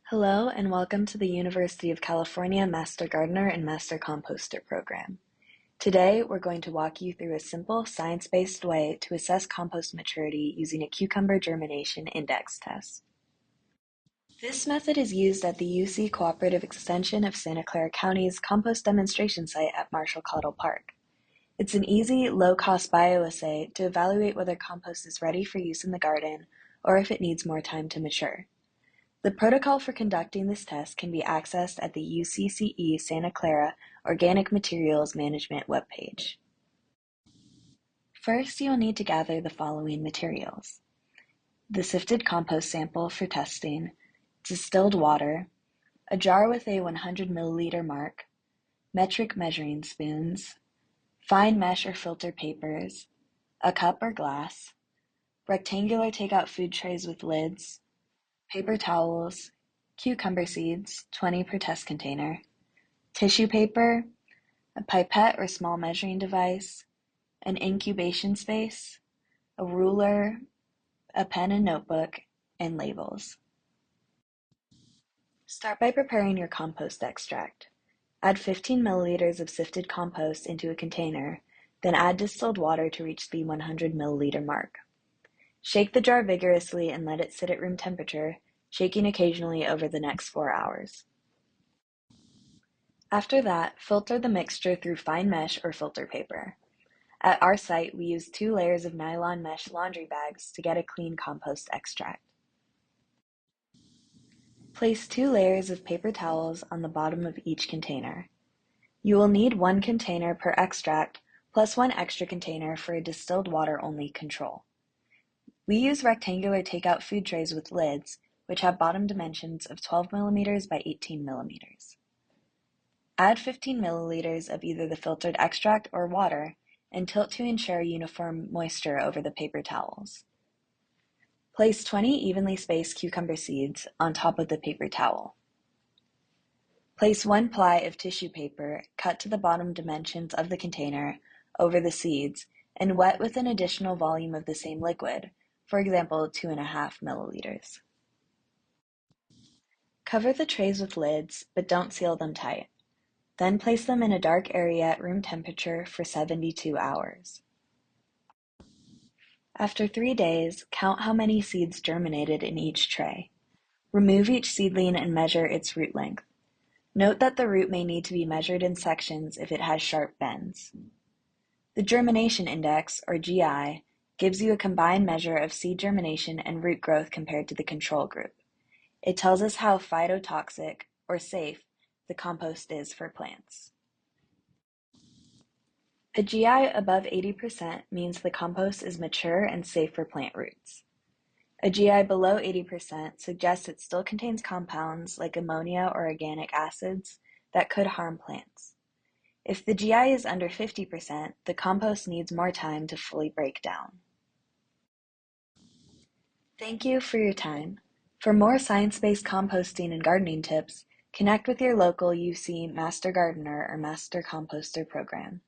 Hello and welcome to the University of California Master Gardener and Master Composter program. Today we're going to walk you through a simple science-based way to assess compost maturity using a cucumber germination index test. This method is used at the UC Cooperative extension of Santa Clara County's compost demonstration site at Marshall Cottle Park. It's an easy, low-cost bioassay to evaluate whether compost is ready for use in the garden or if it needs more time to mature. The protocol for conducting this test can be accessed at the UCCE Santa Clara Organic Materials Management webpage. First, you'll need to gather the following materials: the sifted compost sample for testing, distilled water, a jar with a 100 milliliter mark, metric measuring spoons, fine mesh or filter papers, a cup or glass, rectangular takeout food trays with lids, paper towels, cucumber seeds, 20 per test container, tissue paper, a pipette or small measuring device, an incubation space, a ruler, a pen and notebook, and labels. Start by preparing your compost extract. Add 15 milliliters of sifted compost into a container, then add distilled water to reach the 100 milliliter mark. Shake the jar vigorously and let it sit at room temperature, shaking occasionally over the next 4 hours. After that, filter the mixture through fine mesh or filter paper. At our site, we use 2 layers of nylon mesh laundry bags to get a clean compost extract. Place 2 layers of paper towels on the bottom of each container. You will need 1 container per extract, plus 1 extra container for a distilled water only control. We use rectangular takeout food trays with lids, which have bottom dimensions of 12 millimeters by 18 millimeters. Add 15 milliliters of either the filtered extract or water and tilt to ensure uniform moisture over the paper towels. Place 20 evenly spaced cucumber seeds on top of the paper towel. Place 1 ply of tissue paper, cut to the bottom dimensions of the container, over the seeds and wet with an additional volume of the same liquid, for example 2.5 milliliters. Cover the trays with lids, but don't seal them tight. Then place them in a dark area at room temperature for 72 hours. After 3 days, count how many seeds germinated in each tray. Remove each seedling and measure its root length. Note that the root may need to be measured in sections if it has sharp bends. The Germination Index, or GI, gives you a combined measure of seed germination and root growth compared to the control group. It tells us how phytotoxic, or safe, the compost is for plants. A GI above 80% means the compost is mature and safe for plant roots. A GI below 80% suggests it still contains compounds like ammonia or organic acids that could harm plants. If the GI is under 50%, the compost needs more time to fully break down. Thank you for your time. For more science-based composting and gardening tips, connect with your local UC Master Gardener or Master Composter program.